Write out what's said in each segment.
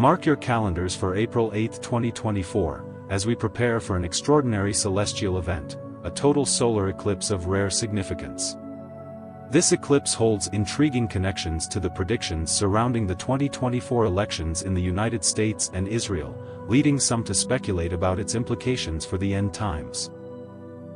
Mark your calendars for April 8, 2024, as we prepare for an extraordinary celestial event, a total solar eclipse of rare significance. This eclipse holds intriguing connections to the predictions surrounding the 2024 elections in the United States and Israel, leading some to speculate about its implications for the end times.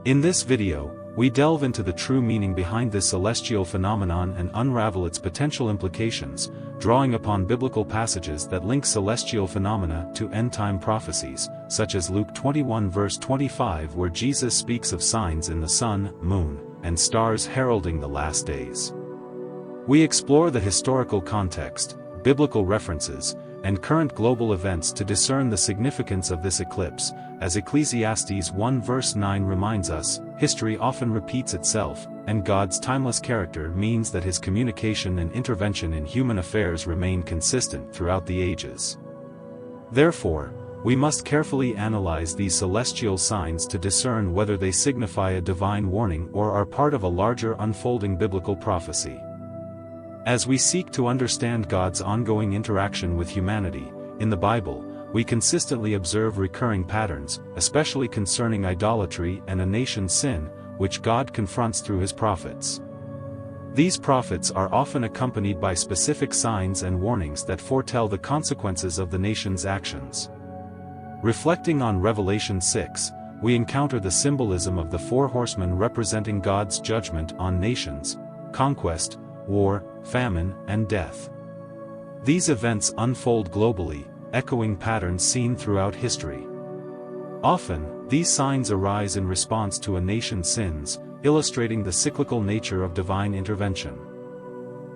In this video, we delve into the true meaning behind this celestial phenomenon and unravel its potential implications, drawing upon biblical passages that link celestial phenomena to end-time prophecies, such as Luke 21 verse 25, where Jesus speaks of signs in the sun, moon, and stars heralding the last days. We explore the historical context, biblical references, and current global events to discern the significance of this eclipse. As Ecclesiastes 1 verse 9 reminds us, history often repeats itself, and God's timeless character means that his communication and intervention in human affairs remain consistent throughout the ages. Therefore, we must carefully analyze these celestial signs to discern whether they signify a divine warning or are part of a larger unfolding biblical prophecy. As we seek to understand God's ongoing interaction with humanity, in the Bible, we consistently observe recurring patterns, especially concerning idolatry and a nation's sin, which God confronts through his prophets. These prophets are often accompanied by specific signs and warnings that foretell the consequences of the nation's actions. Reflecting on Revelation 6, we encounter the symbolism of the four horsemen representing God's judgment on nations, conquest, war, famine, and death. These events unfold globally, echoing patterns seen throughout history. Often, these signs arise in response to a nation's sins, illustrating the cyclical nature of divine intervention.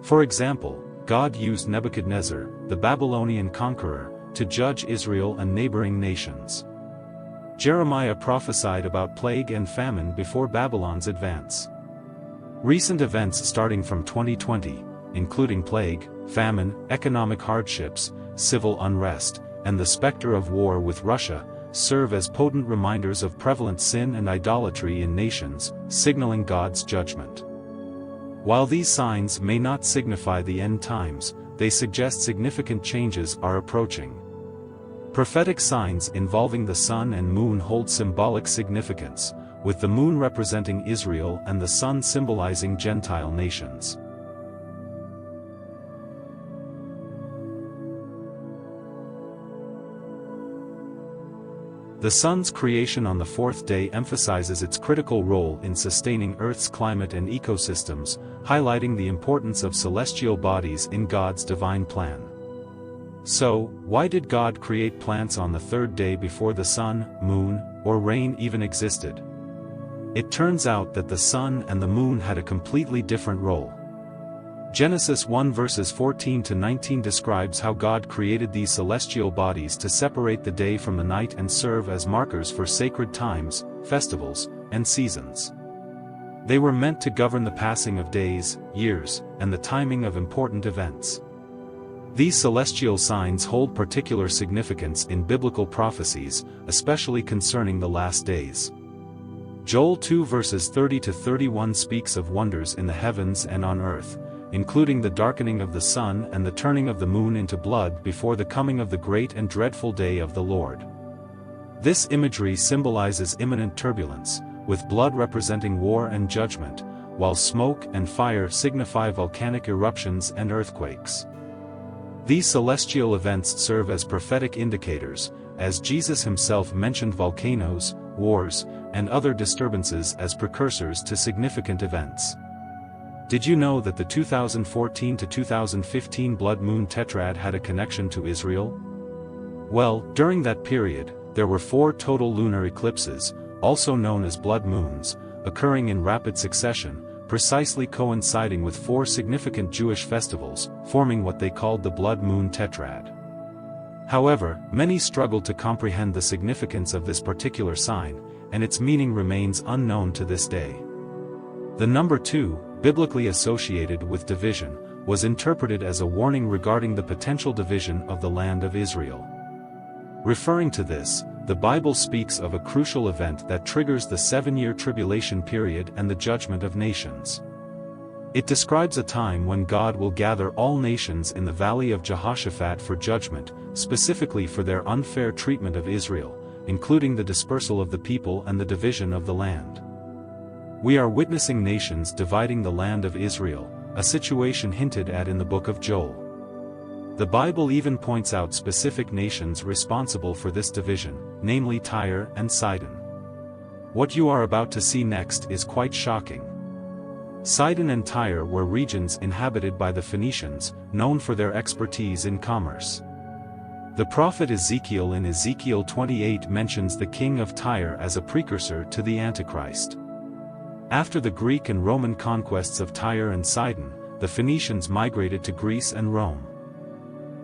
For example, God used Nebuchadnezzar, the Babylonian conqueror, to judge Israel and neighboring nations. Jeremiah prophesied about plague and famine before Babylon's advance. Recent events starting from 2020, including plague, famine, economic hardships, civil unrest, and the specter of war with Russia, serve as potent reminders of prevalent sin and idolatry in nations, signaling God's judgment. While these signs may not signify the end times, they suggest significant changes are approaching. Prophetic signs involving the sun and moon hold symbolic significance, with the moon representing Israel and the sun symbolizing Gentile nations. The sun's creation on the fourth day emphasizes its critical role in sustaining Earth's climate and ecosystems, highlighting the importance of celestial bodies in God's divine plan. So, why did God create plants on the third day before the sun, moon, or rain even existed? It turns out that the sun and the moon had a completely different role. Genesis 1 verses 14 to 19 describes how God created these celestial bodies to separate the day from the night and serve as markers for sacred times, festivals, and seasons. They were meant to govern the passing of days, years, and the timing of important events. These celestial signs hold particular significance in biblical prophecies, especially concerning the last days. Joel 2 verses 30 to 31 speaks of wonders in the heavens and on earth, including the darkening of the sun and the turning of the moon into blood before the coming of the great and dreadful day of the Lord. This imagery symbolizes imminent turbulence, with blood representing war and judgment, while smoke and fire signify volcanic eruptions and earthquakes. These celestial events serve as prophetic indicators, as Jesus himself mentioned volcanoes, wars, and other disturbances as precursors to significant events. Did you know that the 2014 to 2015 blood moon tetrad had a connection to Israel? Well, during that period, there were 4 total lunar eclipses, also known as blood moons, occurring in rapid succession, precisely coinciding with 4 significant Jewish festivals, forming what they called the blood moon tetrad. However, many struggled to comprehend the significance of this particular sign, and its meaning remains unknown to this day. The number 2, biblically associated with division, was interpreted as a warning regarding the potential division of the land of Israel. Referring to this, the Bible speaks of a crucial event that triggers the 7-year tribulation period and the judgment of nations. It describes a time when God will gather all nations in the valley of Jehoshaphat for judgment, specifically for their unfair treatment of Israel, including the dispersal of the people and the division of the land. We are witnessing nations dividing the land of Israel, a situation hinted at in the book of Joel. The Bible even points out specific nations responsible for this division, namely Tyre and Sidon. What you are about to see next is quite shocking. Sidon and Tyre were regions inhabited by the Phoenicians, known for their expertise in commerce. The prophet Ezekiel in Ezekiel 28 mentions the king of Tyre as a precursor to the Antichrist. After the Greek and Roman conquests of Tyre and Sidon, the Phoenicians migrated to Greece and Rome.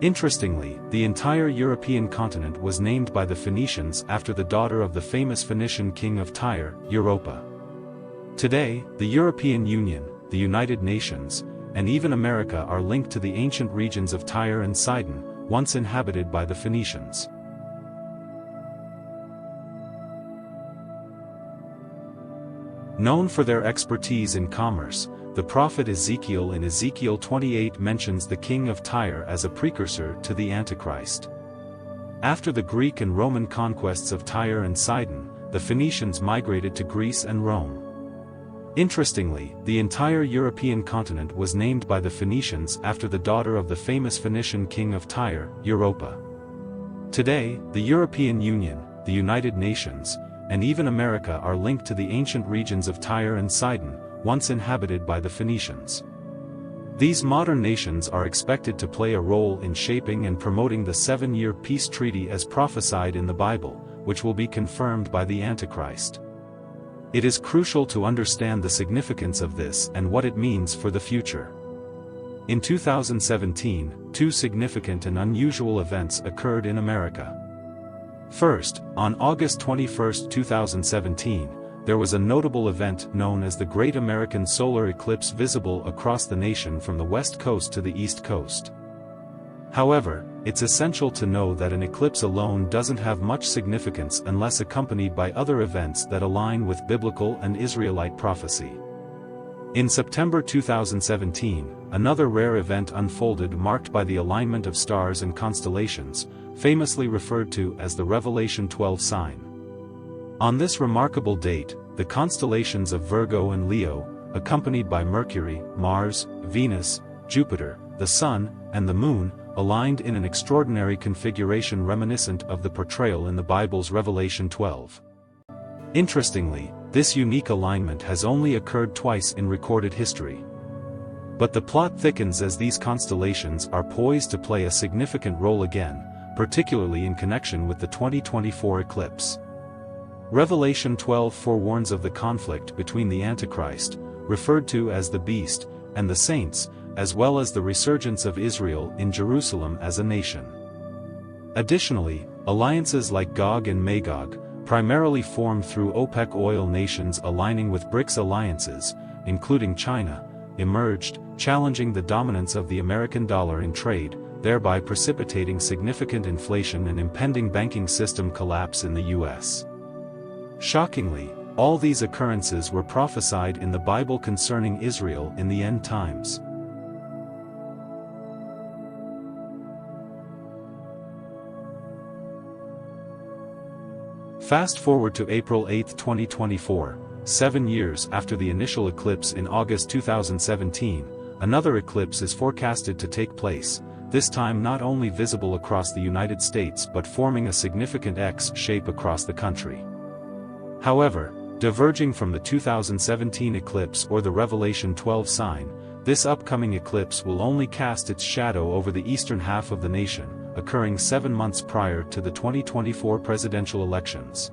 Interestingly, the entire European continent was named by the Phoenicians after the daughter of the famous Phoenician king of Tyre, Europa. Today, the European Union, the United Nations, and even America are linked to the ancient regions of Tyre and Sidon, once inhabited by the Phoenicians. Known for their expertise in commerce, the prophet Ezekiel in Ezekiel 28 mentions the king of Tyre as a precursor to the Antichrist. After the Greek and Roman conquests of Tyre and Sidon, the Phoenicians migrated to Greece and Rome. Interestingly, the entire European continent was named by the Phoenicians after the daughter of the famous Phoenician king of Tyre, Europa. Today, the European Union, the United Nations, and even America are linked to the ancient regions of Tyre and Sidon, once inhabited by the Phoenicians. These modern nations are expected to play a role in shaping and promoting the 7-year peace treaty as prophesied in the Bible, which will be confirmed by the Antichrist. It is crucial to understand the significance of this and what it means for the future. In 2017, two significant and unusual events occurred in America. First, on August 21, 2017, there was a notable event known as the Great American Solar Eclipse visible across the nation from the west coast to the east coast. However, it's essential to know that an eclipse alone doesn't have much significance unless accompanied by other events that align with biblical and Israelite prophecy. In September 2017, another rare event unfolded marked by the alignment of stars and constellations, famously referred to as the Revelation 12 sign. On this remarkable date, the constellations of Virgo and Leo, accompanied by Mercury, Mars, Venus, Jupiter, the Sun, and the Moon, aligned in an extraordinary configuration reminiscent of the portrayal in the Bible's Revelation 12. Interestingly, this unique alignment has only occurred twice in recorded history. But the plot thickens as these constellations are poised to play a significant role again, particularly in connection with the 2024 eclipse. Revelation 12 forewarns of the conflict between the Antichrist, referred to as the Beast, and the saints, as well as the resurgence of Israel in Jerusalem as a nation. Additionally, alliances like Gog and Magog, primarily formed through OPEC oil nations aligning with BRICS alliances, including China, emerged, challenging the dominance of the American dollar in trade, thereby precipitating significant inflation and impending banking system collapse in the U.S. Shockingly, all these occurrences were prophesied in the Bible concerning Israel in the end times. Fast forward to April 8, 2024, 7 years after the initial eclipse in August 2017, another eclipse is forecasted to take place, this time not only visible across the United States but forming a significant X shape across the country. However, diverging from the 2017 eclipse or the Revelation 12 sign, this upcoming eclipse will only cast its shadow over the eastern half of the nation, occurring 7 months prior to the 2024 presidential elections.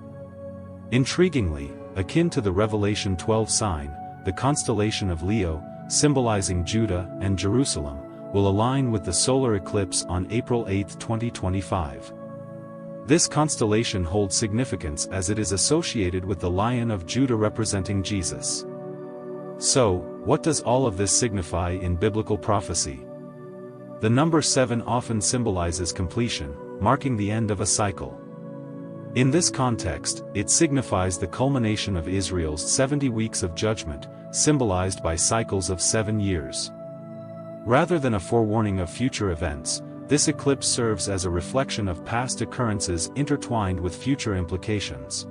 Intriguingly, akin to the Revelation 12 sign, the constellation of Leo, symbolizing Judah and Jerusalem, will align with the solar eclipse on April 8, 2025. This constellation holds significance as it is associated with the Lion of Judah representing Jesus. So, what does all of this signify in biblical prophecy? The number 7 often symbolizes completion, marking the end of a cycle. In this context, it signifies the culmination of Israel's 70 weeks of judgment, symbolized by cycles of 7 years. Rather than a forewarning of future events, this eclipse serves as a reflection of past occurrences intertwined with future implications.